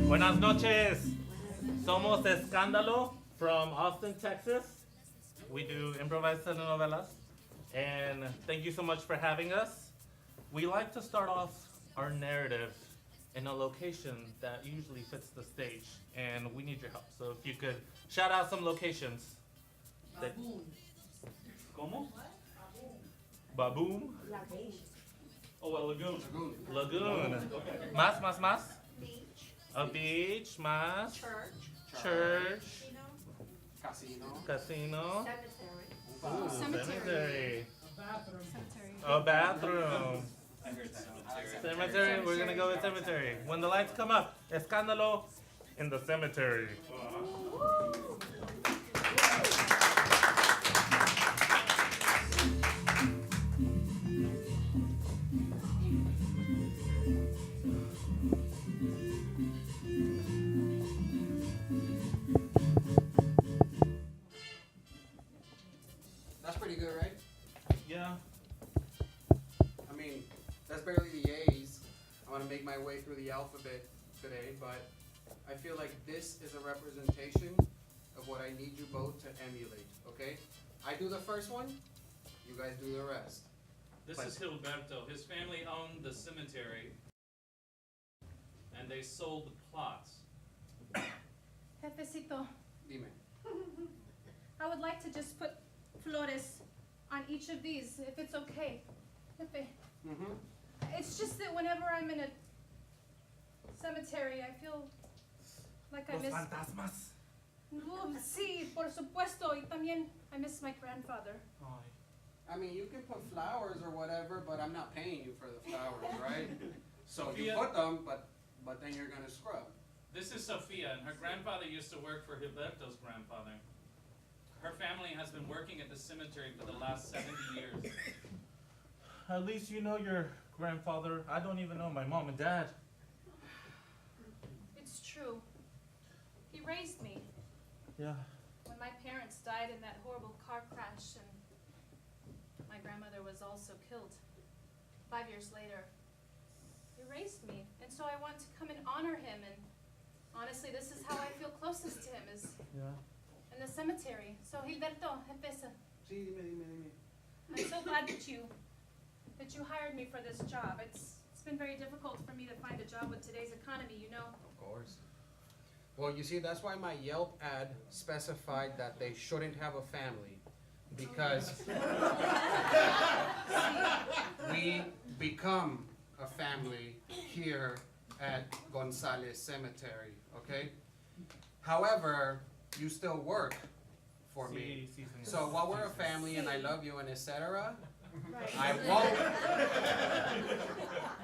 Buenas noches. Somos Escandalo from Austin, Texas. We do improvised telenovelas. And thank you so much for having us. We like to start off our narrative in a location that usually fits the stage. And we need your help. So if you could shout out some locations. Baboon. ¿Cómo? Baboon. Oh, a lagoon. Lagoon. Okay. Más. Beach. A beach, más. Church. Church. Casino. Casino. Cemetery. Ooh, Cemetery. cemetery. Cemetery. A bathroom. I heard cemetery. Cemetery. We're gonna go with cemetery. When the lights come up, Escándalo in the cemetery. That's pretty good, right? Yeah. I mean, that's barely the A's. I'm gonna make my way through the alphabet today, but I feel like this is a representation of what I need you both to emulate, okay? I do the first one, you guys do the rest. This is Gilberto. His family owned the cemetery, and they sold the plots. Jefecito, Dime. I would like to just put flores on each of these, if it's okay. Jefe, Mm-hmm. it's just that whenever I'm in a cemetery, I feel like I Los miss... fantasmas. Sí, por supuesto, y también I miss my grandfather. I mean, you can put flowers or whatever, but I'm not paying you for the flowers, right? So you Sophia, put them, but then you're gonna scrub. this is Sophia, and her grandfather used to work for Gilberto's grandfather. Her family has been working at the cemetery for the last 70 years. At least you know your grandfather. I don't even know my mom and dad. It's true. He raised me Yeah. when my parents died in that horrible car crash, and my grandmother was also killed 5 years later. He raised me, and so I want to come and honor him, and honestly, this is how I feel closest to him, is Yeah. in the cemetery. So Gilberto, Jefesa, Sí, dime. I'm so glad that you hired me for this job. It's been very difficult for me to find a job with today's economy, you know. Of course. Well, you see, that's why my Yelp ad specified that they shouldn't have a family, because we become a family here at Gonzalez Cemetery, okay? However, you still work for me. Sí, señor. So while we're a family and I love you and etc., Right.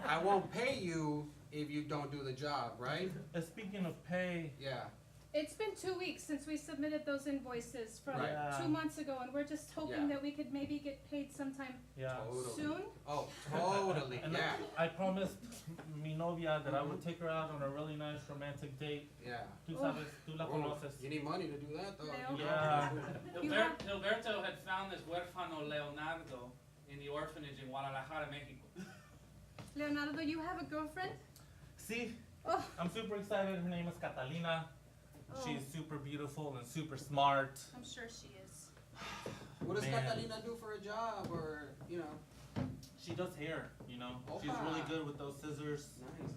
I won't pay you if you don't do the job, right? Speaking of pay, Yeah. It's been 2 weeks since we submitted those invoices from Right. Yeah. 2 months ago, and we're just hoping Yeah. that we could maybe get paid sometime yeah. Totally. soon. Oh, totally, And yeah, I promised mi novia that I would take her out on a really nice romantic date. yeah. Tú Oh. sabes, tú la Oh, conoces. you need money to do that, though. Leo? you know? Yeah. Gilberto had found this huérfano Leonardo in the orphanage in Guadalajara, Mexico. Leonardo, you have a girlfriend? See, Oh, I'm super excited. Her name is Catalina. oh, She's super beautiful and super smart. I'm sure she is. What does Man. Catalina do for a job, or, you know? She does hair, you know. She's Opa. really good with those scissors. Nice.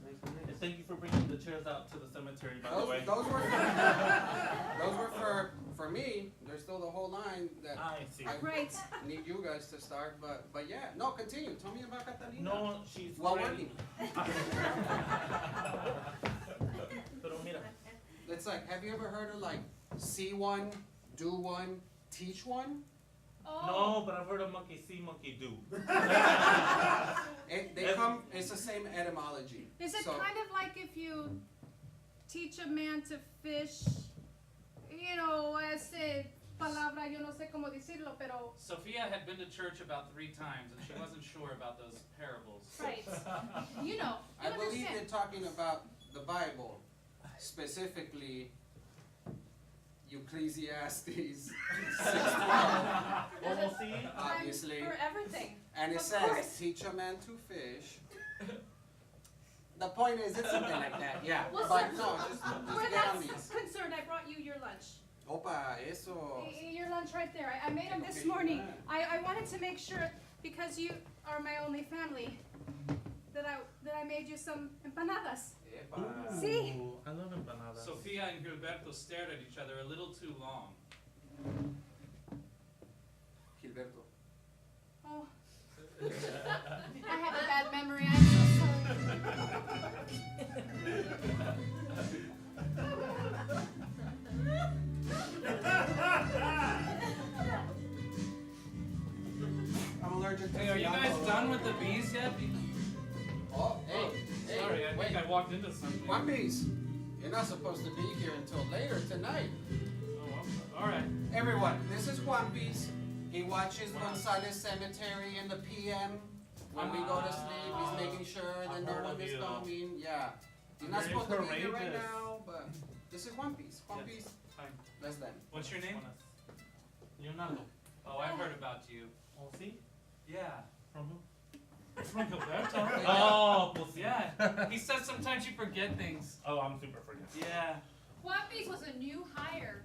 And thank you for bringing the chairs out to the cemetery, by the way. Those were for me. There's still the whole line that I see. I Right. need you guys to start, but yeah. No, continue. Tell me about Catalina. No, she's While great. working. Pero mira, It's like, have you ever heard of like see one, do one, teach one? Oh, no, but I've heard of monkey see, monkey do. It's the same etymology. is it So- kind of like if you teach a man to fish, you know, ese palabra, yo no sé cómo decirlo, pero, Sophia had been to church about 3 times, and she wasn't sure about those parables. right. You know, I you believe understand. they're talking about the Bible, specifically Ecclesiastes 6:12, Como si. obviously. Time for everything. And it Of says, course. teach a man to fish the point is, it's something like that, yeah. Well, But sir, no, just Where get on that's these. concerned, I brought you your lunch. Opa, eso. Your lunch right there. I made them this morning. I wanted to make sure, because you are my only family, that I made you some empanadas. Epa. See? Ooh, I love empanadas. Sofia and Gilberto stared at each other a little too long. Gilberto. Oh. I have a bad memory. I'm so I'm allergic to Hey, are you guys fianco. done with the bees yet? Oh, hey, hey, Sorry, I wait. think I walked into something. One Piece, you're not supposed to be here until later tonight. Oh, alright. Everyone, this is One Piece. He watches Gonzalez Cemetery in the PM. When we go to sleep, he's making sure that I've no heard one of is you. coming. Yeah. You're I'm not very supposed to be here right courageous. now, but this is One Piece. One Yes. Piece, Hi. less than. What's your name? Leonardo. Oh, I've heard about you. Oh, see? Yeah. From who? From Gilberto. Oh, pues sí. Yeah. He says sometimes you forget things. Oh, I'm super forgetful. Yeah. Juanpi's was a new hire.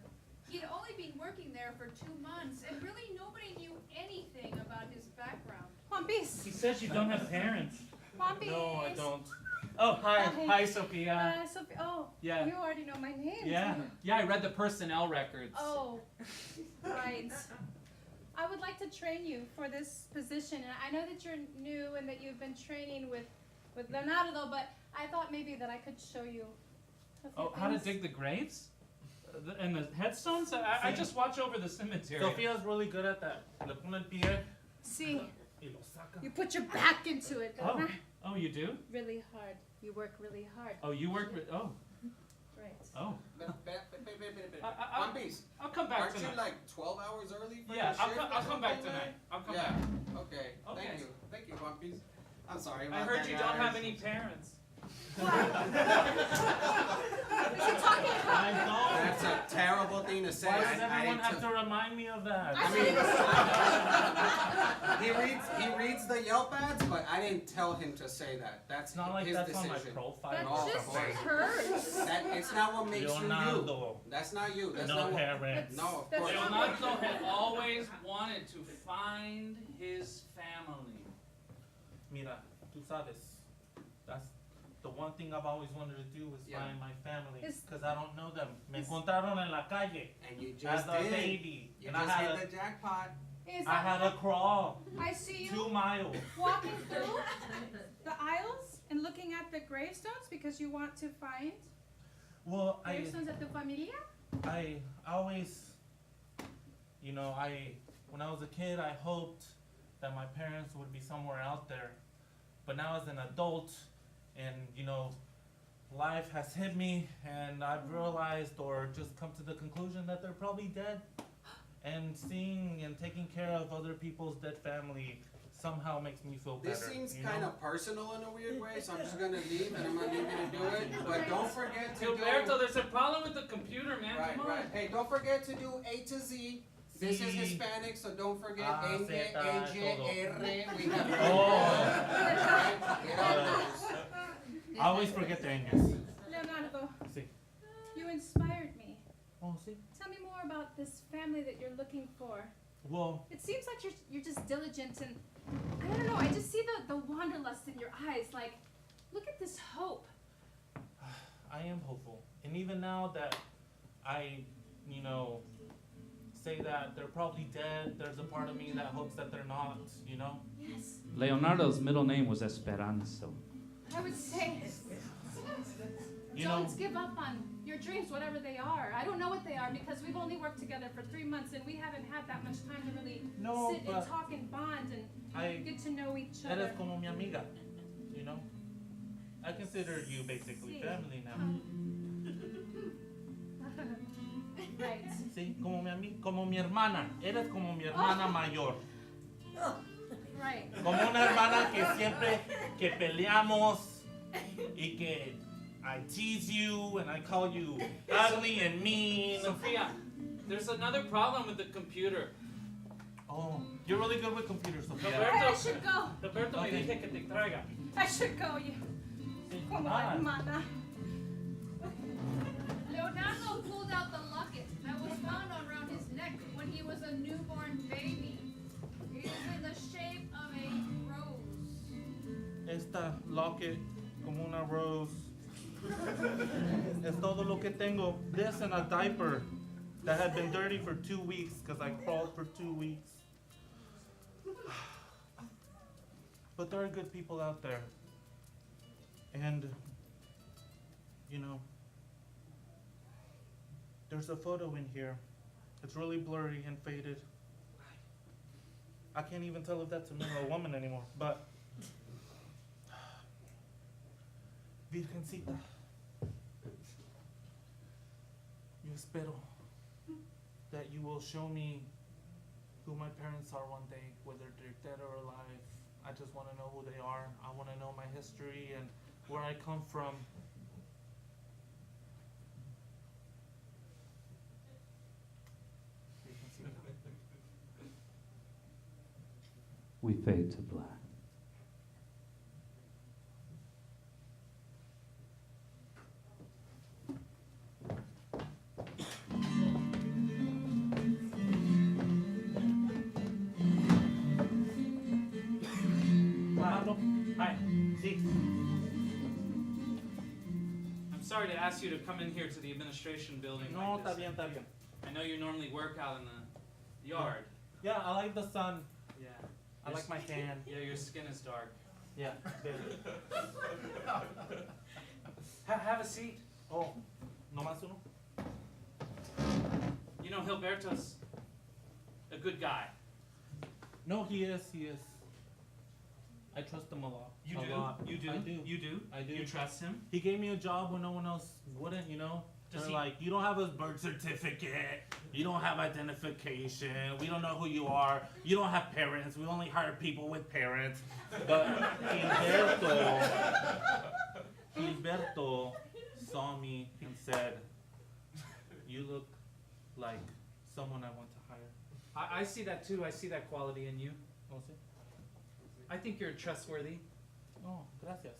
He'd only been working there for 2 months, and really nobody knew anything about his background. Juan Piece. He says you don't have parents. Juan Piece. No, I don't. Oh, hi. Hi. Hi, Sophia. Sophie. Oh. Yeah. You already know my name. Yeah. Yeah, I read the personnel records. Oh. Right. I would like to train you for this position, and I know that you're new and that you've been training with Leonardo, but I thought maybe that I could show you a few Oh, how to things. dig the graves? And the headstones? I just watch over the cemetery. Sofia's really good at that. Le pone el pie See, y lo saca. you put your back into it, Oh. ¿verdad? Oh, you do? Really hard. You work really hard. Oh, you work with. Oh. Right. Oh. One I'll Piece, come back aren't you tonight. like 12 hours early for Yeah, your shift? I'll or come back something, tonight. man? I'll come Yeah, back. okay. Okay. Thank you, One Piece. I'm sorry I about heard that, you don't have guys. any parents. Is he talking about? I know. That's a terrible thing to say. Why does I everyone have took- to remind me of that? I mean, he reads the Yelp ads, but I didn't tell him to say that. That's It's not like his that's decision. on my profile. That No, just of course. hurts. That it's not what makes you you. Leonardo. That's not you. That's No not what. parents. No, of That's course. not Leonardo had always wanted to find his family. Mira, tú sabes. That's the one thing I've always wanted to do is Yeah. find my family. Is- Because I don't know them. Me encontraron en la calle And you as just a did. baby. You And just I had hit the jackpot. Is I had to crawl I see you 2 miles. walking through the aisles and looking at the gravestones because you want to find Well, gravestones at the familia? I always, you know, when I was a kid, I hoped that my parents would be somewhere out there. But now as an adult, and you know, life has hit me, and I've realized or just come to the conclusion that they're probably dead. And seeing and taking care of other people's dead family somehow makes me feel better. This seems you know? kind of personal in a weird way, so I'm just gonna leave and I'm not even gonna do it. But don't forget to Gilberto, do. there's a problem with the computer, man. Right, Come on. right. Hey, don't forget to do A to Z. This is Sí. Hispanic, so don't forget Ah, N, Z, A, J, todo. R. We have. Oh. Get on those. I always forget their English. Leonardo, Sí. you inspired me. Oh, sí. Tell me more about this family that you're looking for. Well, It seems like you're just diligent and I don't know, I just see the wanderlust in your eyes. Like, look at this hope. I am hopeful. And even now that I, you know, say that they're probably dead, there's a part of me that hopes that they're not, you know? Yes. Leonardo's middle name was Esperanza. I would say You know, don't give up on your dreams, whatever they are. I don't know what they are because we've only worked together for 3 months and we haven't had that much time to really No, sit and but talk and bond and I, get to know each other. eres como mi amiga, you know? I consider you basically Sí. family now. Right. Sí, como mi hermana. Eres como mi hermana mayor. Right. Como una hermana que siempre que peleamos y que I tease you and I call you ugly and mean. Sophia, there's another problem with the computer. Oh, you're really good with computers, Sofia. Gilberto. I should go. Gilberto, me Okay. dije que te traiga. I should go. You. como Ah. hermana. Leonardo pulled out the locket that was found around his neck when he was a newborn baby. It is in the shape of a rose. Esta locket como una rose. Es todo lo que tengo. This and a diaper that had been dirty for 2 weeks because I crawled for 2 weeks. But there are good people out there. And, you know, there's a photo in here. It's really blurry and faded. I can't even tell if that's a man or a woman anymore, but Virgencita, yo espero that you will show me who my parents are one day, whether they're dead or alive. I just want to know who they are. I want to know my history and where I come from. Virgencita. We fade to black. Pablo, Hi. sí. I'm sorry to ask you to come in here to the administration building No, like está this. bien, está bien. I know you normally work out in the yard. Yeah, I like the sun. Yeah. I like my tan. Yeah, your skin is dark. Yeah, very. Have a seat. Oh, no más uno? You know, Gilberto's a good guy. No, he is. I trust him a lot. You a do? lot. You do? I do. You do? I do. You trust him? He gave me a job when no one else wouldn't, you know? Does They're he- like, you don't have a birth certificate, you don't have identification, we don't know who you are, you don't have parents, we only hire people with parents. But Gilberto saw me and said, you look like someone I want to hire. I see that too. I see that quality in you. Oh, sí? I think you're trustworthy. Oh, gracias.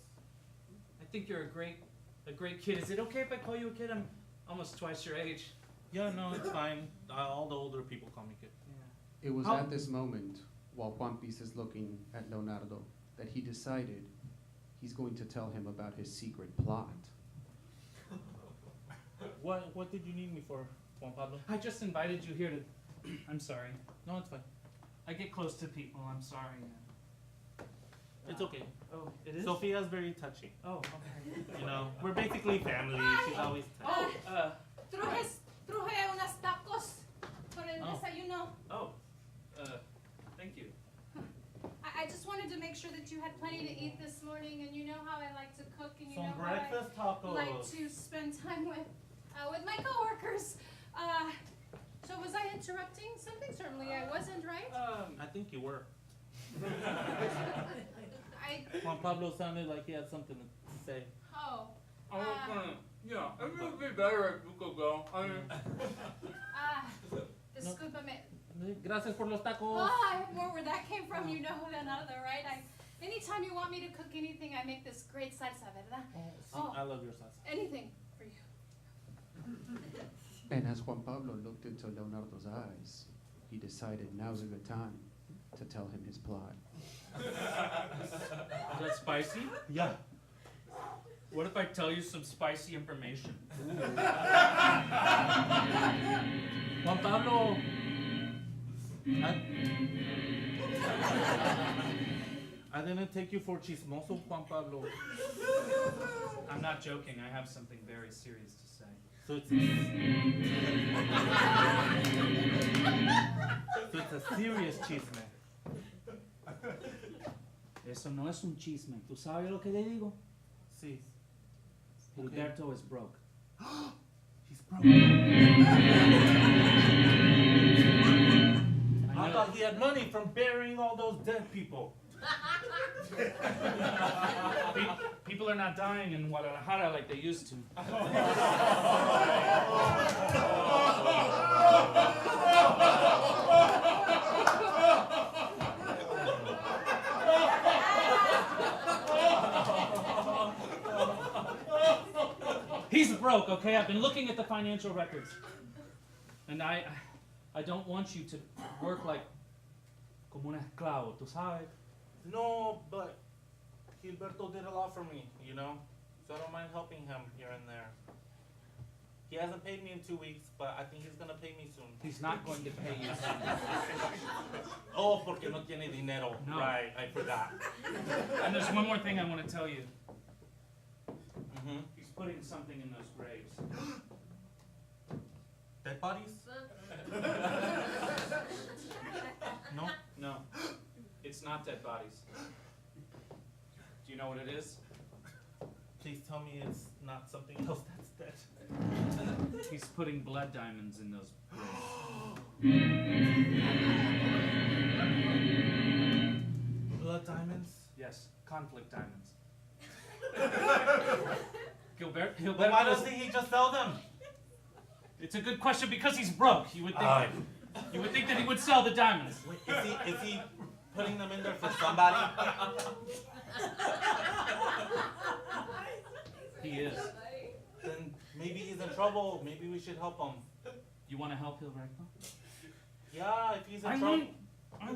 I think you're a great kid. Is it okay if I call you a kid? I'm almost twice your age. Yeah, no, it's fine. All the older people call me kid. Yeah. It was How- at this moment, while Juan Piz is looking at Leonardo, that he decided he's going to tell him about his secret plot. What did you need me for, Juan Pablo? I just invited you here to. I'm sorry. No, it's fine. I get close to people. I'm sorry. It's okay. Oh, it is. Sophia's very touchy. Oh, okay. You know, we're basically family. She's always touchy. Oh, Truje unas tacos por el Oh. desayuno. thank you. I just wanted to make sure that you had plenty to eat this morning, and you know how I like to cook, and you Some know breakfast how I tacos. like to spend time with my coworkers. So was I interrupting something? Certainly I wasn't, right? I think you were. I Juan Pablo sounded like he had something to say. oh. I was gonna. Yeah, it would be better if you could go. Discúlpame. Gracias por los tacos. Oh, I have more where that came from. You know another, right? Anytime you want me to cook anything, I make this great salsa, ¿verdad? Oh, sí, Oh. I love your salsa. Anything for you. And as Juan Pablo looked into Leonardo's eyes, he decided now's a good time to tell him his plot. Is that spicy? Yeah. What if I tell you some spicy information? Juan Pablo. I didn't take you for chismoso, Juan Pablo. I'm not joking. I have something very serious to say. So it's a serious chisme. Eso no es un chisme. ¿Tú sabes lo que te digo? Sí. Gilberto is broke. He's broke. I thought he had money from burying all those dead people. People are not dying in Guadalajara like they used to. He's broke, okay? I've been looking at the financial records. And I don't want you to work like como un esclavo, tú sabes? No, but Gilberto did a lot for me, you know? So I don't mind helping him here and there. He hasn't paid me in 2 weeks, but I think he's gonna pay me soon. He's not going to pay you. Oh, porque no tiene dinero. No. Right, I forgot. And there's one more thing I want to tell you. Mm-hmm. He's putting something in those graves. Dead bodies? No? No, it's not dead bodies. Do you know what it is? Please tell me it's not something else that's dead. He's putting blood diamonds in those graves. Blood diamonds? Yes, conflict diamonds. But why Gilberto, doesn't he just sell them? it's a good question because he's broke. You would think that he would sell the diamonds. Wait, is he putting them in there for somebody? He is. Then maybe he's in trouble. Maybe we should help him. You want to help Gilberto? Yeah, if he's in I trouble.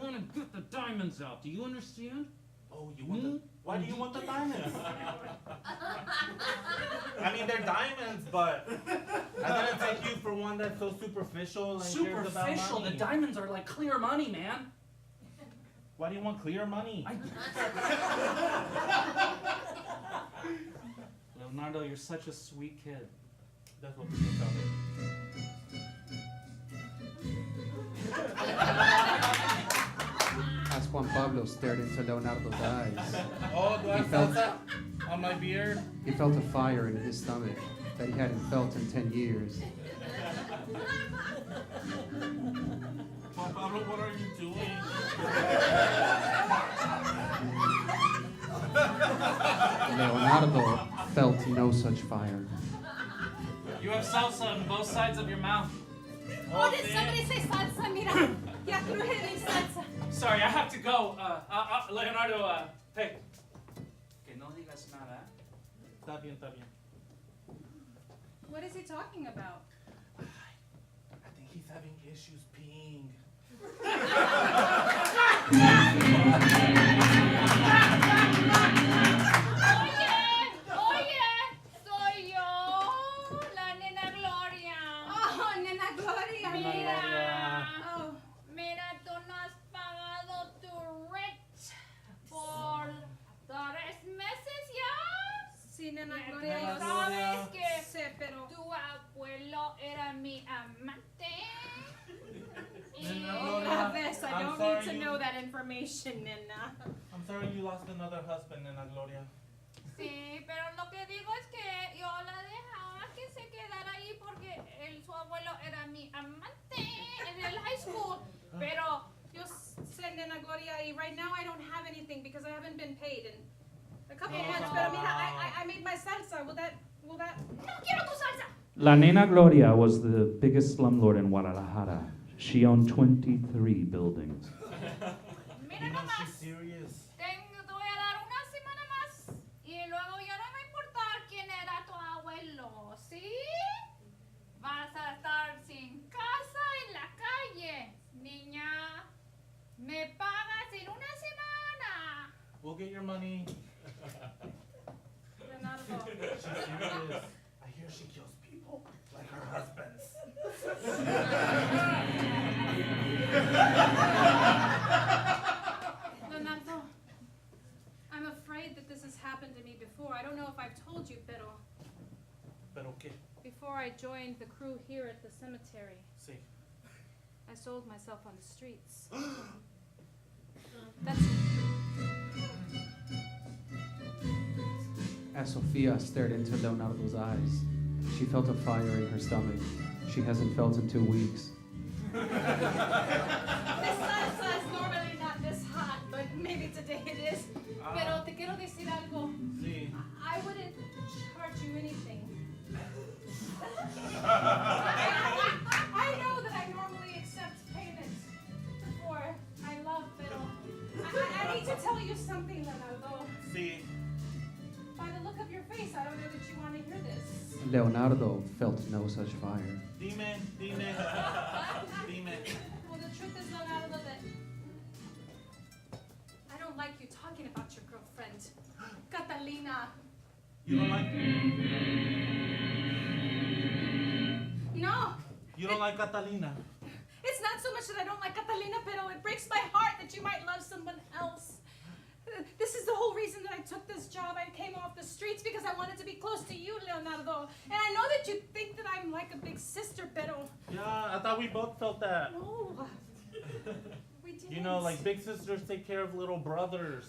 want to get the diamonds out. Do you understand? Oh, you want the? Why do you want the diamonds? I mean, they're diamonds, but I didn't take you for one that's so superficial and cares about Superficial. The money. diamonds are like clear money, man. Why do you want clear money? Leonardo, you're such a sweet kid. That's what people tell me. As Juan Pablo stared into Leonardo's eyes, Oh, do I He have felt- salsa on my beard? he felt a fire in his stomach that he hadn't felt in 10 years. Juan Pablo, what are you doing? Leonardo felt no such fire. You have salsa on both sides of your mouth. Oh, did somebody say salsa? Mira, ya cruje mi salsa. Sorry, I have to go. Leonardo, hey. Que no digas nada. Está bien, está bien. What is he talking about? I think he's having issues peeing. Oye, soy yo, la nena Gloria. Oh, Nena Gloria. Mira, Oh, mira, tú no has pagado tu rent por 3 meses ya. sí, Nena Tú Gloria. Nena sabes que Sí, pero... tu abuelo era mi amante. Nena Oh, Gloria, God, this. I I'm don't sorry need to you- know that information, Nena. I'm sorry you lost another husband, Nena Gloria. Sí, pero lo que digo es que yo la dejaba que se quedara ahí porque su abuelo era mi amante en el high school. Pero Yo said Nena Gloria, y right now I don't have anything because I haven't been paid in a couple of months. Pero mira, I made my salsa. Will that... no quiero tu salsa. La Nena Gloria was the biggest slumlord in Guadalajara. She owned 23 buildings. Mira You know nomás, she's serious. te voy a dar una semana más y luego ya no me va a importar quién era tu abuelo, ¿sí? Vas a estar sin casa en la calle, niña. Me pagas en una semana. We'll get your money. Leonardo. She's serious. I hear she kills people like her husbands. Leonardo, I'm afraid that this has happened to me before. I don't know if I've told you, pero Pero qué? before I joined the crew here at the cemetery, Sí. I sold myself on the streets. That's... As Sofia stared into Leonardo's eyes, she felt a fire in her stomach she hasn't felt in 2 weeks. This salsa is normally not this hot, but maybe today it is. Pero te quiero decir algo. Sí. I wouldn't charge you anything. I know that I normally accept payments for I love, pero I need to tell you something, Leonardo. Sí. By the look of your face, I don't know that you want to hear this. Leonardo felt no such fire. Dime. Well, the truth is, Leonardo, that I don't like you talking about your girlfriend, Catalina. You don't like No, You don't like Catalina. it's not so much that I don't like Catalina, pero it breaks my heart that you might love someone else. This is the whole reason that I took this job. I came off the streets because I wanted to be close to you, Leonardo. And I know that you think that I'm like a big sister, pero Yeah, I thought we both felt that. no, we didn't. You know, like big sisters take care of little brothers.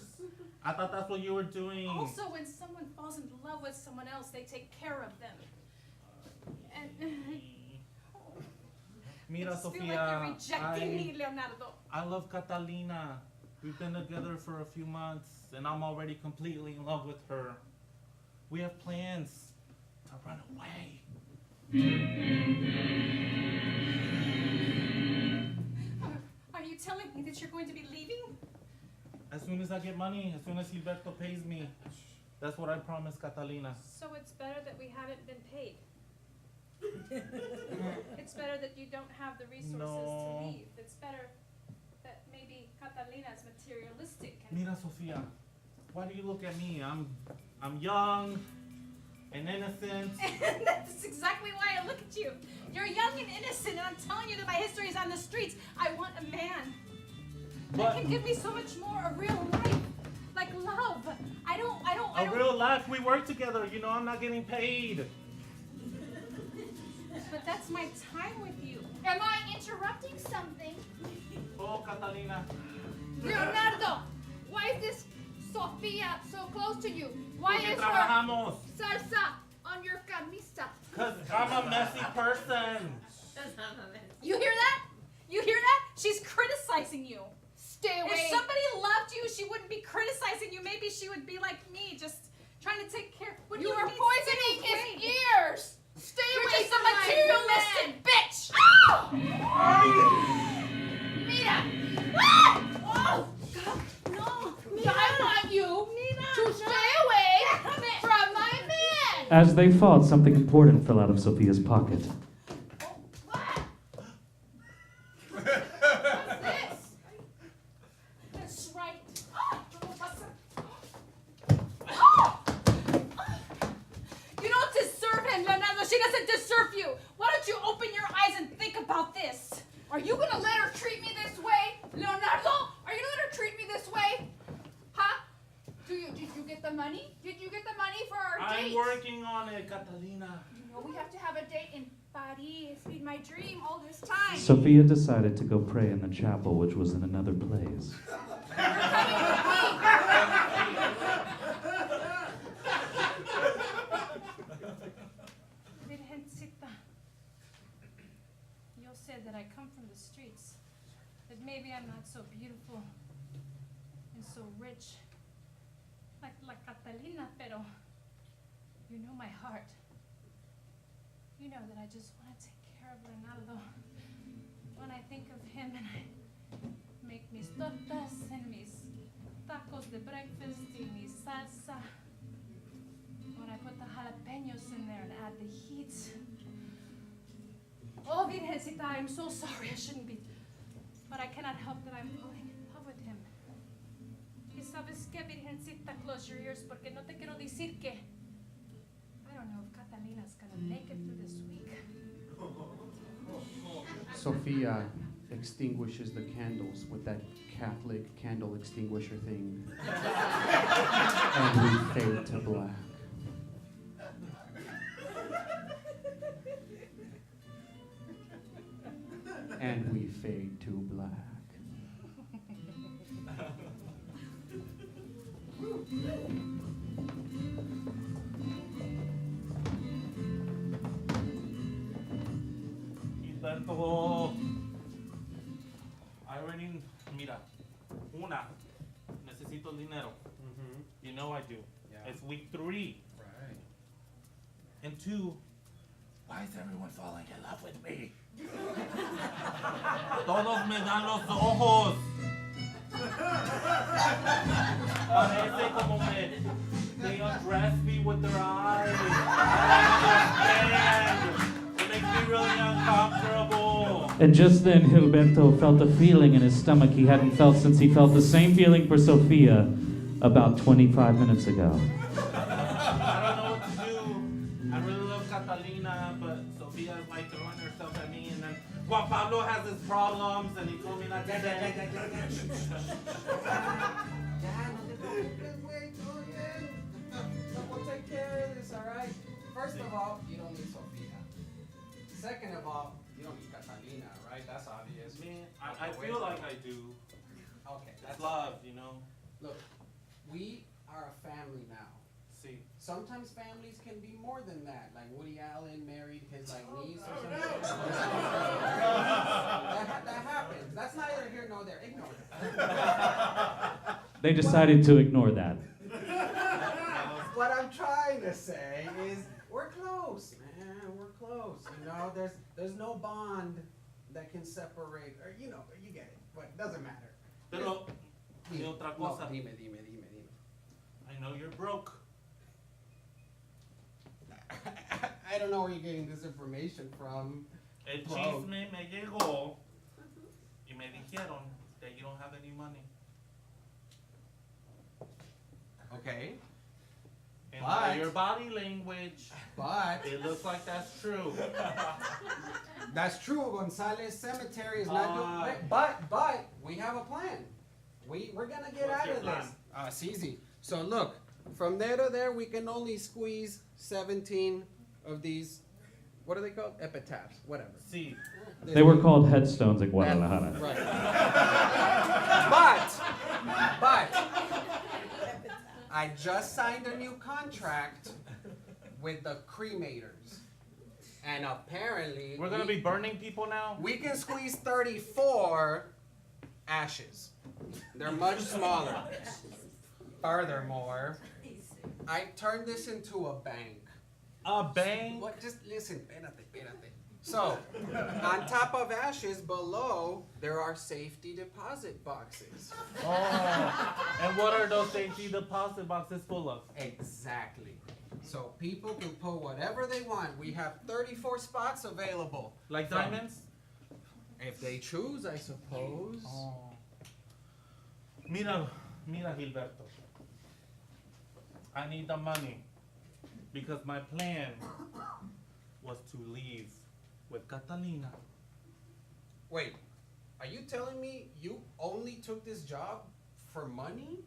I thought that's what you were doing. Also, when someone falls in love with someone else, they take care of them. And Mira, I just feel Sofia, like you're rejecting me, Leonardo. I love Catalina. We've been together for a few months, and I'm already completely in love with her. We have plans to run away. Are you telling me that you're going to be leaving? As soon as I get money, as soon as Gilberto pays me, that's what I promised Catalina. So it's better that we haven't been paid. It's better that you don't have the resources No. to leave. It's better that maybe Catalina is materialistic. And Mira, Sofia, why do you look at me? I'm young and innocent. And that's exactly why I look at you. You're young and innocent, and I'm telling you that my history is on the streets. I want a man that can give me so much more, a real life, like love. I don't. A real life, we work together. You know, I'm not getting paid. But that's my time with you. Am I interrupting something? Oh, Catalina. Leonardo, why is this Sofia so close to you? Why Porque is her trabajamos. salsa on your camisa? Because I'm a messy person. You hear that? You hear that? She's criticizing you. Stay away. If somebody loved you, she wouldn't be criticizing you. Maybe she would be like me, just trying to take care. What do You are mean, poisoning stay his away? ears. Stay You're away just a from my materialistic man. bitch. Mira, Oh, God, no. I want you to stay away from my man. As they fought, something important fell out of Sophia's pocket. What? What's this? That's right. You don't deserve him, Leonardo. She doesn't deserve you. Why don't you open your eyes and think about this? Are you gonna let her treat me this way, Leonardo? Are you gonna let her treat me this way? Huh? Did you get the money? Did you get the money for our date? I'm working on it, Catalina. You know we have to have a date in Paris. It's been my dream all this time. Sophia decided to go pray in the chapel, which was in another place. Virgencita, you said that I come from the streets, that maybe I'm not so beautiful and so rich like La Catalina, pero you know my heart. You know that I just want to take care of Leonardo. When I think of him and I make mis tortas and mis tacos de breakfast y mi salsa, when I put the jalapenos in there and add the heat. Oh, Virgencita, I'm so sorry. I shouldn't be. But I cannot help that I'm falling in love with him. Y sabes que, Virgencita, close your ears, porque no te quiero decir que. I don't know if Catalina's gonna make it through this week. Sophia extinguishes the candles with that Catholic candle extinguisher thing. And we fade to black. And we fade to black. Gilberto. I already, mira, una, necesito el dinero. You know I do. Yeah. It's week 3. Right. And 2, why is everyone falling in love with me? Todos me dan los ojos. Parece como They undress me with their eyes. I don't understand. It makes me really uncomfortable. And just then, Gilberto felt a feeling in his stomach he hadn't felt since he felt the same feeling for Sofia about 25 minutes ago. I don't know what to do. I really love Catalina, but Sofia is like throwing herself at me, and then Juan Pablo has his problems, and he told me not to say. We'll take care of this, alright? First of all, you don't need Sofia. Second of all, you don't need Catalina, right? That's obvious. Man, I feel like I do. Okay, That's love, you know? Look, we are a family now. See. Sometimes families can be more than that. Like Woody Allen married his niece or something. that happens. That's neither here nor there. Ignore it. They decided to ignore that. What I'm trying to say is we're close, man. We're close. You know, there's no bond that can separate, or you get it. But it doesn't matter. Pero, y otra cosa. No, dime. I know you're broke. I don't know where you're getting this information from. El Bro. chisme me llegó y me dijeron that you don't have any money. Okay. And by But- your body language, But it looks like that's true. that's true. Gonzalez Cemetery is not Ah. doing. But we have a plan. We're gonna get What's out your of plan? this. It's easy. So look, from there to there, we can only squeeze 17 of these. What are they called? Epitaphs. Whatever. See, They were called headstones in Guadalajara. Right. but I just signed a new contract with the cremators, and apparently we're gonna be burning people now? we can squeeze 34 ashes. They're much smaller. Furthermore, I turned this into a bank. A bang? What? Just listen. Espérate. So, on top of ashes, below, there are safety deposit boxes. Oh, and what are those safety deposit boxes full of? Exactly. So people can put whatever they want. We have 34 spots available. Like From- diamonds? If they choose, I suppose. Oh. Mira, Gilberto. I need the money because my plan was to leave with Catalina. Wait, are you telling me you only took this job for money?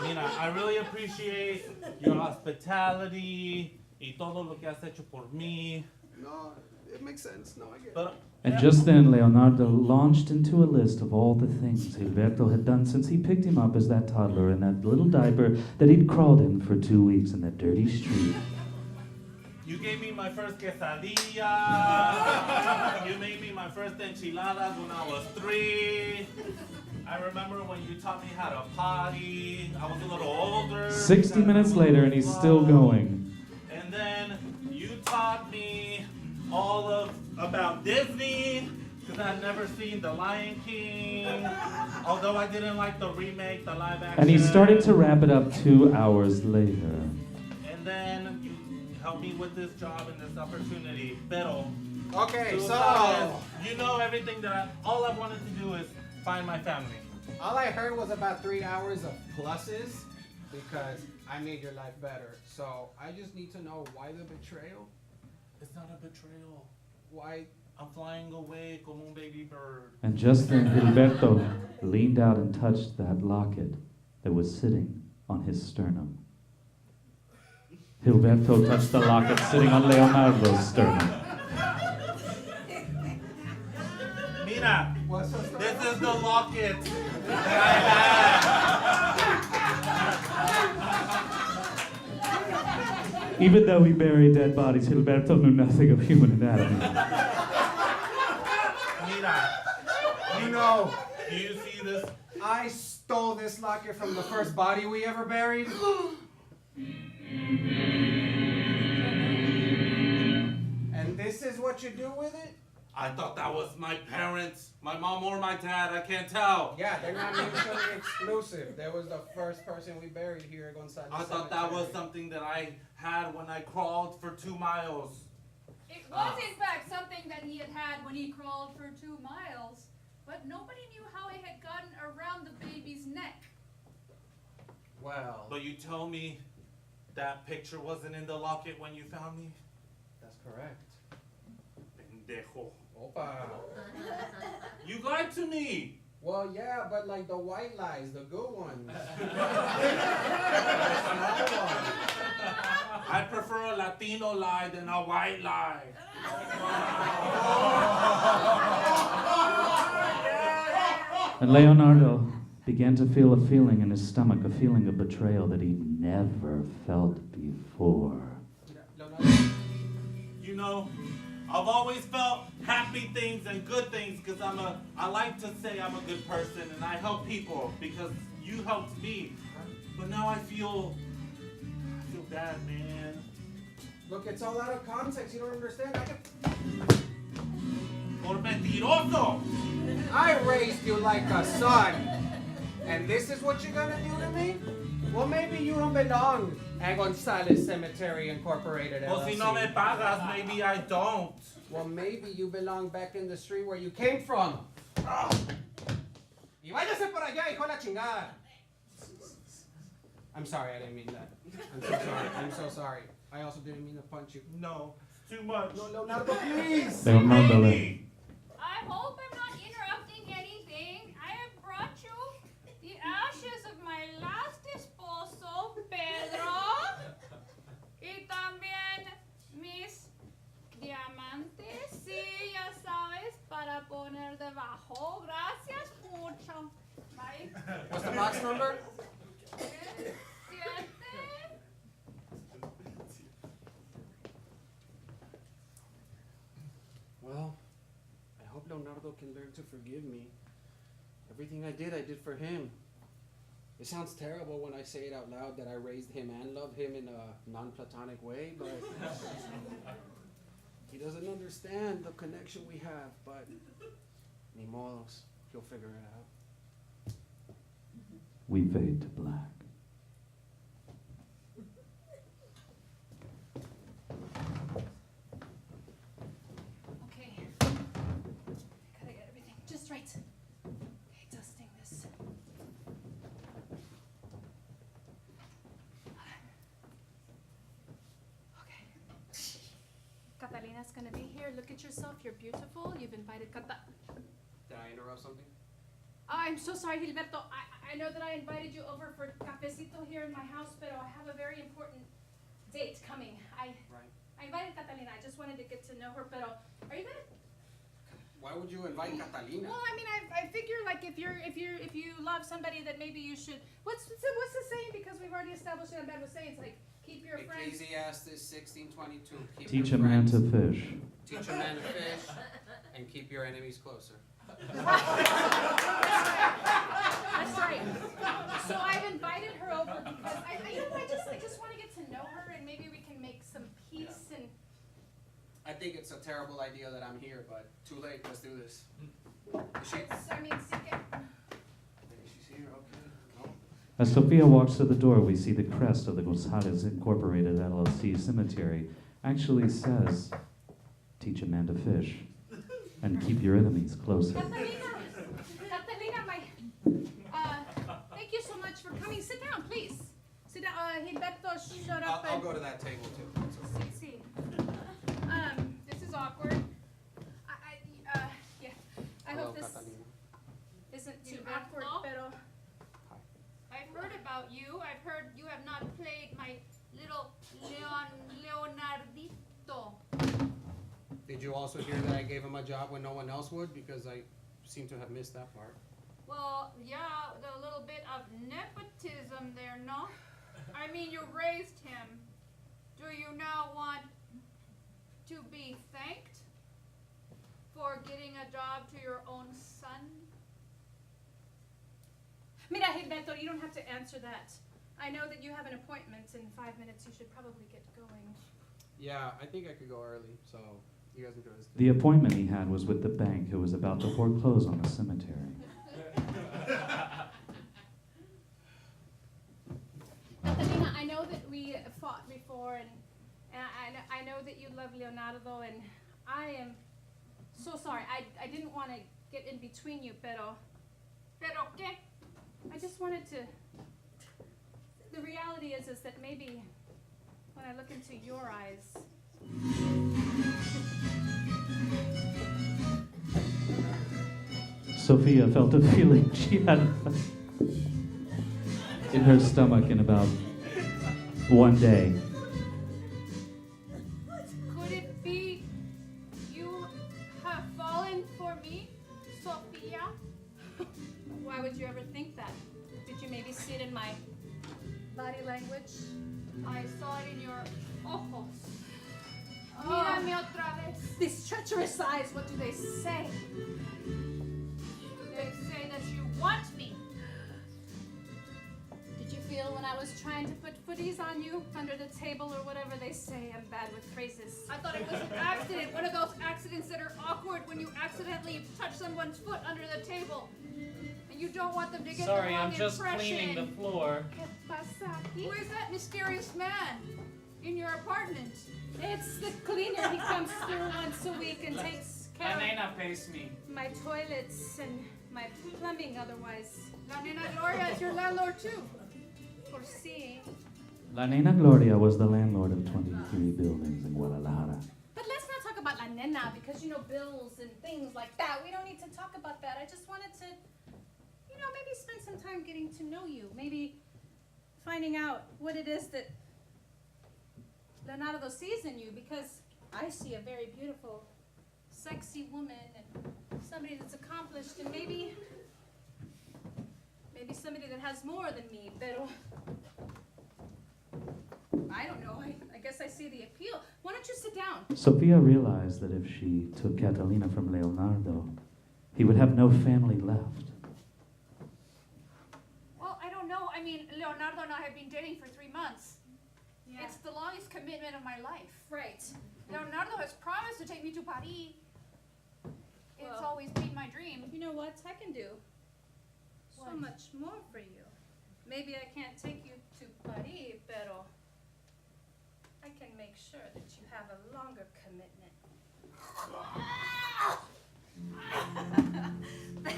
Mira, I really appreciate your hospitality y todo lo que has hecho por mí. No, it makes sense. No, I get it. But And just then, Leonardo launched into a list of all the things Gilberto had done since he picked him up as that toddler in that little diaper that he'd crawled in for 2 weeks in that dirty street. you gave me my first quesadilla. You made me my first enchiladas when I was 3. I remember when you taught me how to potty. I was a little older. 60 minutes later, and he's still going. And then you taught me all about Disney, because I'd never seen The Lion King. Although I didn't like the remake, the live action. And he started to wrap it up 2 hours later. And then you helped me with this job and this opportunity. Pero, Okay, tú so sabes, you know everything all I wanted to do is find my family. all I heard was about 3 hours of pluses because I made your life better. So I just need to know why the betrayal? It's not a betrayal. Why? I'm flying away como un baby bird. And just then, Gilberto leaned out and touched that locket that was sitting on his sternum. Gilberto touched the locket sitting on Leonardo's sternum. Mira, What's so this is the locket that I had. Even though he buried dead bodies, Gilberto knew nothing of human anatomy. Mira, You know, do you see this? I stole this locket from the first body we ever buried. And this is what you do with it? I thought that was my parents, my mom or my dad, I can't tell. Yeah, they're not mutually exclusive. That was the first person we buried here at Gonzales I thought that was Cemetery. something that I had when I crawled for 2 miles. It was, in fact, something that he had had when he crawled for 2 miles, but nobody knew how it had gotten around the baby's neck. Well, But you tell me that picture wasn't in the locket when you found me? that's correct. Pendejo. Opa. You lied to me! Well, yeah, but like the white lies, the good ones. I prefer a Latino lie than a white lie. And Leonardo began to feel a feeling in his stomach, a feeling of betrayal that he'd never felt before. You know, I've always felt happy things and good things because I like to say I'm a good person and I help people because you helped me. But now I feel bad, man. Look, it's all out of context. You don't understand. Por mentiroso! I raised you like a son. And this is what you're gonna do to me? Well, maybe you don't belong at Gonzales Cemetery Incorporated, Well, LLC. si no me pagas, maybe I don't. Well, maybe you belong back in the street where you came from. Y váyase por allá, hijo de la chingada. I'm sorry, I didn't mean that. I'm so sorry. I'm so sorry. I also didn't mean to punch you. No, it's too much. No, Leonardo, please. Leonardo le- Baby. I hope I'm not interrupting anything. I have brought you the ashes of my last esposo, Pedro. Y también mis diamantes. Sí, ya sabes, para poner debajo. Gracias mucho. Bye. What's the box number? Siete. Well, I hope Leonardo can learn to forgive me. Everything I did for him. It sounds terrible when I say it out loud that I raised him and love him in a non-platonic way, but he doesn't understand the connection we have, but ni modos, he'll figure it out. We fade to black. Okay. Gotta get everything just right. Okay, dusting this. Okay. Catalina's gonna be here. Look at yourself. You're beautiful. You've invited Did I interrupt something? I'm so sorry, Gilberto. I know that I invited you over for cafecito here in my house, but I have a very important date coming. Right. I invited Catalina. I just wanted to get to know her, but are you gonna? Why would you invite Catalina? Well, I mean, I figure like if you love somebody, that maybe you should. What's the saying? Because we've already established it. I'm bad with saying. It's like keep your friends. Ecclesiastes 16:22. Keep Teach your a man to friends- fish. Teach a man to fish, and keep your enemies closer. That's right. So I've invited her over because I just want to get to know her and maybe we can make some peace and. I think it's a terrible idea that I'm here, but too late. Let's do this. Is she? I mean, sí que. Maybe she's here. Okay. No. As Sophia walks to the door, we see the crest of the Gonzales Incorporated LLC cemetery actually says, teach a man to fish and keep your enemies closer. Catalina, thank you so much for coming. Sit down, please. Sit down. Gilberto, shut up. I'll go to that table too. It's okay. Sí. This is awkward. Yeah. I Hello, hope this Catalina. isn't too Gilberto? awkward, pero. I've heard about you. I've heard you have not played my little Leonardito. Did you also hear that I gave him a job when no one else would? Because I seem to have missed that part. Well, yeah, a little bit of nepotism there, no? I mean, you raised him. Do you now want to be thanked for getting a job to your own son? Mira, Gilberto, you don't have to answer that. I know that you have an appointment in 5 minutes. You should probably get going. Yeah, I think I could go early. So You guys enjoy this. The appointment he had was with the bank, who was about to foreclose on the cemetery. Catalina, I know that we fought before, and I know that you love Leonardo, and I am so sorry. I didn't want to get in between you, pero qué? I just wanted to. The reality is that maybe when I look into your eyes. Sophia felt a feeling she had in her stomach in about one day. Could it be you have fallen for me, Sophia? Why would you ever think that? Did you maybe see it in my body language? I saw it in your ojos. Oh. Mírame otra vez. These treacherous eyes, what do they say? They say that you want me. Did you feel when I was trying to put footies on you under the table or whatever they say? I'm bad with phrases. I thought it was an accident. One of those accidents that are awkward when you accidentally touch someone's foot under the table. And you don't want them to get Sorry, the wrong I'm just impression. cleaning the floor. ¿Qué pasa aquí? Who is that mysterious man in your apartment? It's the cleaner. He comes through once a week and takes La care nena pays me. of my toilets and my plumbing otherwise. La Nena Gloria is your landlord too. For seeing. La Nena Gloria was the landlord of 23 buildings in Guadalajara. But let's not talk about La Nena because, bills and things like that. We don't need to talk about that. I just wanted to, maybe spend some time getting to know you. Maybe finding out what it is that Leonardo sees in you, because I see a very beautiful, sexy woman and somebody that's accomplished, and maybe somebody that has more than me, pero I don't know. I guess I see the appeal. Why don't you sit down? Sophia realized that if she took Catalina from Leonardo, he would have no family left. Well, I don't know. I mean, Leonardo and I have been dating for 3 months. Yeah. It's the longest commitment of my life. Right. Leonardo has promised to take me to Paris. It's Well- always been my dream. You know what? I can do so What? much more for you. Maybe I can't take you to Paris, pero I can make sure that you have a longer commitment.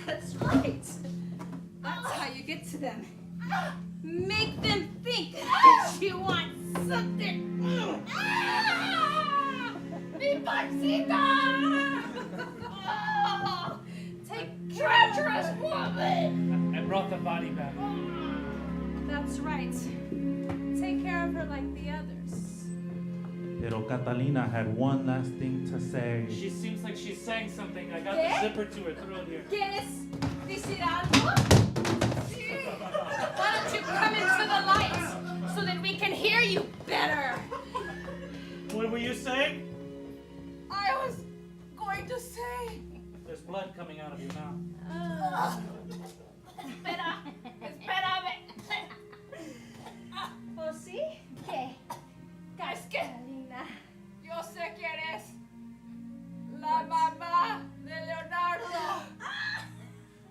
That's right. That's how you get to them. Make them think that you want something. Mi pancita! Oh, Take treacherous woman! I brought the body back. That's right. Take care of her like the others. Pero Catalina had one last thing to say. She seems like she's saying something. I got ¿Qué? the zipper to her throat here. ¿Quieres decir algo? Sí. Why don't you come into the light so that we can hear you better? What were you saying? I was going to say. There's blood coming out of your mouth. Espérame. ¿O sí? ¿Qué? Es que Catalina. yo sé quién es. La mamá de Leonardo.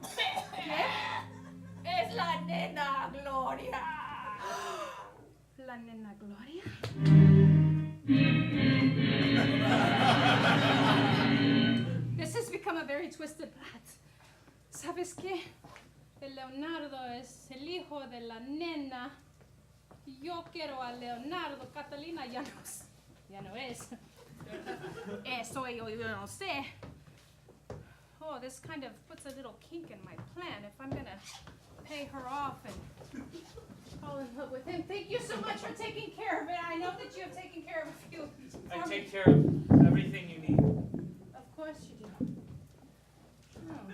¿Qué? Es la nena Gloria. ¿La nena Gloria? This has become a very twisted plot. ¿Sabes qué? El Leonardo es el hijo de la nena. Yo quiero a Leonardo. Catalina ya no es. Eso yo no sé. Oh, this kind of puts a little kink in my plan. If I'm gonna pay her off and fall in love with him. Thank you so much for taking care of it. I know that you have taken care of a few. I for me. take care of everything you need. Of course you do. Oh.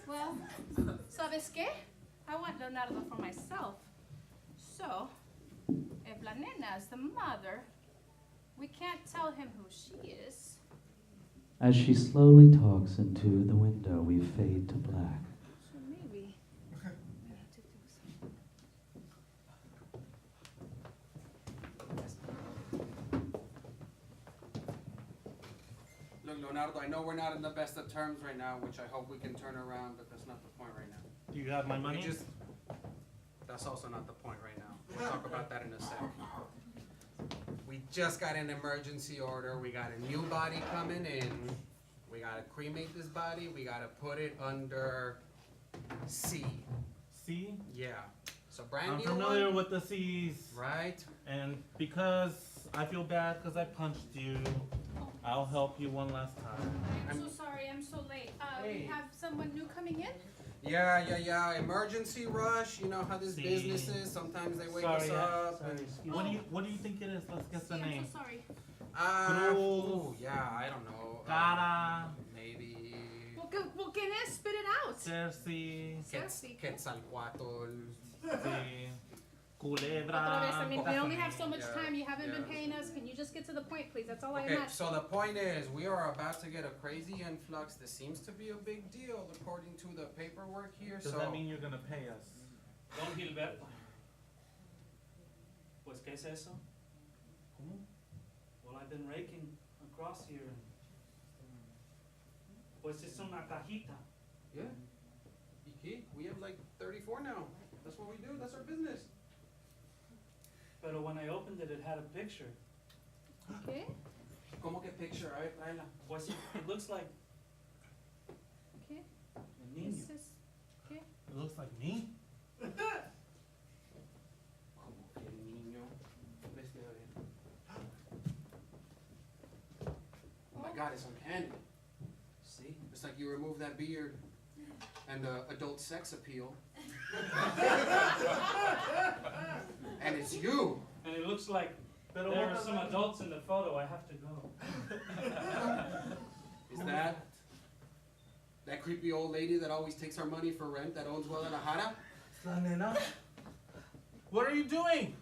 Well, ¿sabes qué? I want Leonardo for myself. So, if La Nena is the mother, we can't tell him who she is. As she slowly talks into the window, we fade to black. So maybe I need to do something. Leonardo, I know we're not in the best of terms right now, which I hope we can turn around, but that's not the point right now. Do you have my money? That's also not the point right now. We'll talk about that in a sec. We just got an emergency order. We got a new body coming in. We gotta cremate this body. We gotta put it under C. C? Yeah. So brand I'm new familiar one, with the C's. right? And because I feel bad because I punched you, I'll help you one last time. I'm so sorry, I'm so late. Hey. We have someone new coming in? Yeah. Emergency rush. You know how this C. business is. Sometimes they wake us up. Sorry. and- What do you think it is? Let's guess the See, name. I'm so sorry. Ooh, yeah, I don't know. Cara, Maybe. Well, ¿quién es? Spit it out. Cersei, Cersei. Quetzalcoatl. sí, Otra vez, Culebra. I mean, we only have so much Yeah, time. You haven't been yeah. paying us. Can you just get to the point, please? That's all I Okay, ask. so the point is, we are about to get a crazy influx. This seems to be a big deal according to the paperwork here. Does so that mean you're gonna pay us? Don Gilberto. Pues, ¿qué es eso? ¿Cómo? Well, I've been raking across here. Pues es una cajita. yeah, we have like 34 now. That's what we do. That's our business. Pero when I opened it, it had a picture. ¿Qué? ¿Cómo que picture? A ver, tráela. Pues it looks like ¿Qué? a niño. ¿Es es- ¿Qué? It looks like me. Como que niño. Vete a ver. Oh my God, it's uncanny. See? It's like you remove that beard and adult sex appeal. And it's you. And it looks like Pero there what are does some that mean? adults in the photo. I have to go. Is that creepy old lady that always takes our money for rent that owns Guadalajara? La nena. What are you doing?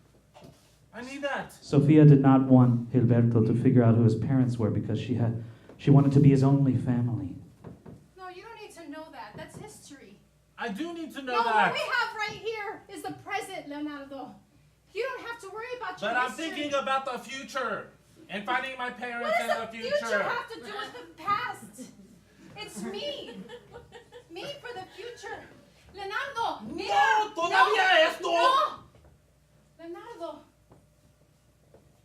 I need that. Sofia did not want Gilberto to figure out who his parents were because she wanted to be his only family. No, you don't need to know that. That's history. I do need to know No, that. what we have right here is the present, Leonardo. You don't have to worry about your But I'm history. thinking about the future and finding my parents What in does the the future. future have to do with the past? It's me. Me for the future. Leonardo, mira. No, todavía esto. No. Leonardo,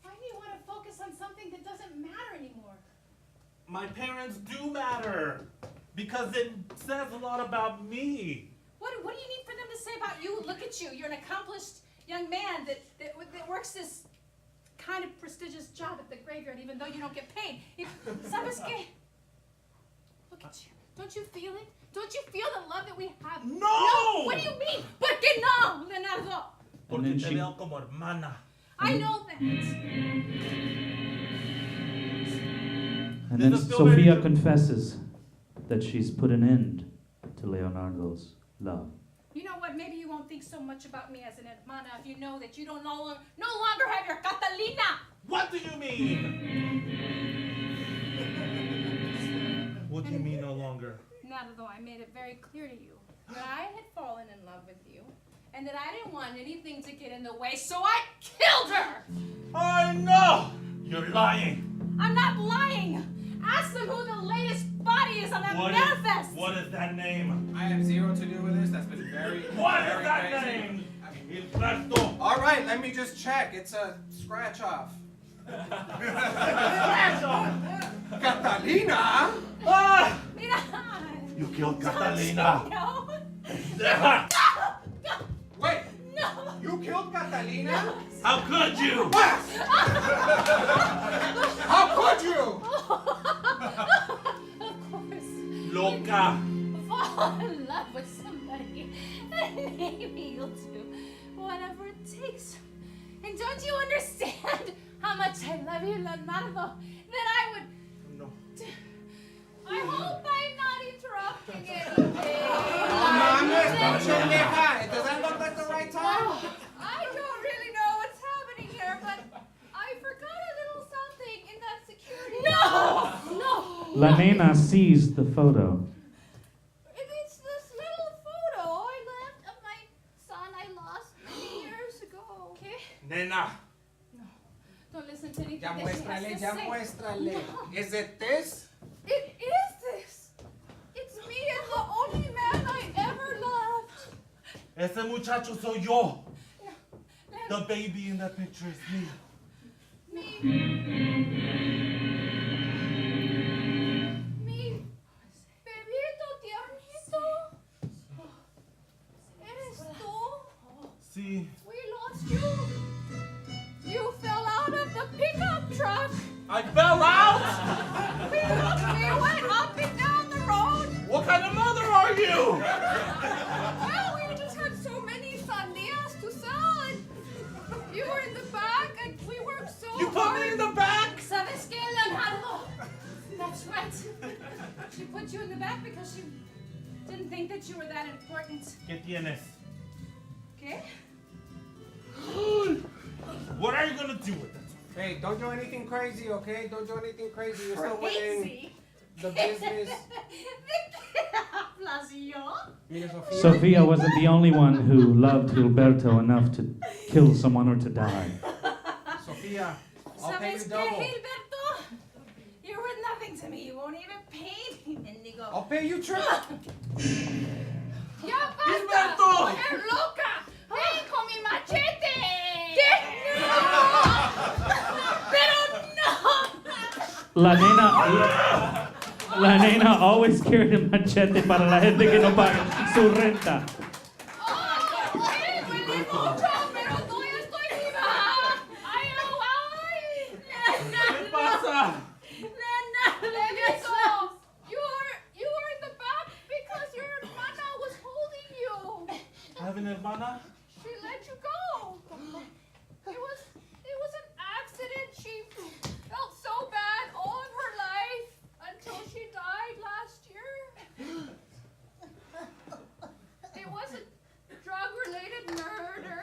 why do you want to focus on something that doesn't matter anymore? My parents do matter because it says a lot about me. What do you need for them to say about you? Look at you. You're an accomplished young man that works this kind of prestigious job at the graveyard, even though you don't get paid. ¿Sabes qué? Look at you. Don't you feel it? Don't you feel the love that we have? No! What do you mean? ¿Por qué no, Leonardo? Porque then te she- veo como hermana. I know that. And Does then it feel very Sofia true? confesses that she's put an end to Leonardo's love. You know what? Maybe you won't think so much about me as an hermana if you know that you don't no longer have your Catalina. What do you mean? What do you mean no longer? Leonardo, I made it very clear to you that I had fallen in love with you and that I didn't want anything to get in the way, so I killed her! I know! You're lying. I'm not lying! Ask them who the latest body is on that manifest! What is that name? I have zero to do with this. That's been very, What very is that crazy. name? Gilberto. All right, let me just check. It's a scratch off. Catalina? Ah! Mira! You killed Don't Catalina. you know? Wait, No! you killed Catalina? How could you? What? How could you? Of course. Loca. Fall in love with somebody, and maybe you'll do whatever it takes. And don't you understand how much I love you, Leonardo? That I would. No. I hope I'm not interrupting anything. Does that look like the right time? I don't really know what's happening here, but I forgot a little something in that security. No! La Nena sees the photo. It's this little photo I left of my son I lost many years ago. Okay? Nena. Don't listen to anything Ya that she has muéstrale, to ya say. muéstrale. No. Is it this? It Ese muchacho soy yo. The baby in that picture is me. Mi bebito tiernito. ¿Eres tú? See, We lost you. You fell out of the pickup truck. I fell out. We went up and down the road. What kind of mother are you? Well, we just had so many sandias to sell, and you were in the back, and we worked so You put hard. me in the back? ¿Sabes qué, Leonardo? That's right. She put you in the back because she didn't think that you were that important. ¿Qué tienes? ¿Qué? What are you gonna do with it? Hey, don't do anything crazy, okay? Don't do anything crazy. You're still within Crazy. the business. ¿De qué hablas yo? Mira, Sofia. Sophia wasn't the only one who loved Gilberto enough to kill someone or to die. Sofia, I'll pay you ¿Sabes qué, double. Gilberto? You're worth nothing to me. You won't even pay me, mendigo. I'll pay you triple. ¡Ya basta! ¡Gilberto! ¡Mujer loca! ¡Ven con mi machete! ¿Qué? ¡Pero no! La nena always carried a machete para la gente que no paga su renta. ¡Ay, duele mucho! ¡Pero todavía estoy viva! ¡Ay, ay, ¿Qué pasa? Leonardo! You were in the back because your hermana was holding you. I have an hermana. She let you go. It was an accident. She felt so bad all of her life until she died last year. It was a drug-related murder.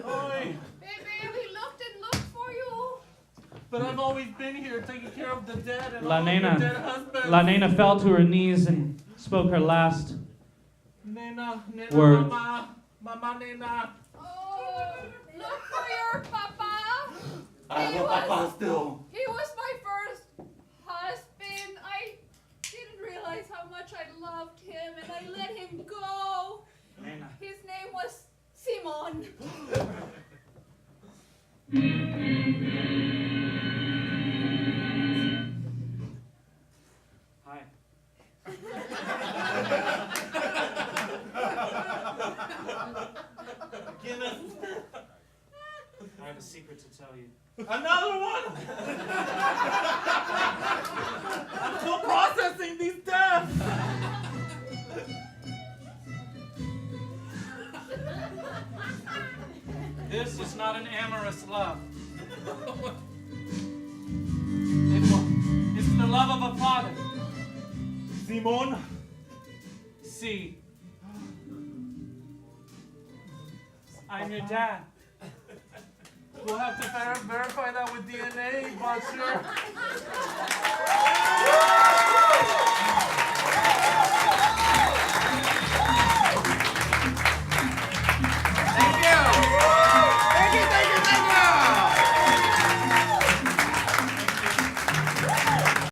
Oy. Baby, we looked and looked for you. But I've always been here taking care of the dead and La all of your nena, dead husbands. La nena fell to her knees and spoke her last. Nena, Word. Mama, nena. Oh, look for your papa. I have a papa still. He was my first husband. I didn't realize how much I loved him, and I let him go. Nena. His name was Simon. Hi. ¿Quién es usted? I have a secret to tell you. Another one? I'm still processing these deaths. This is not an amorous love. It's the love of a father. Simon, See, I'm your dad. we'll have to verify that with DNA, but sure.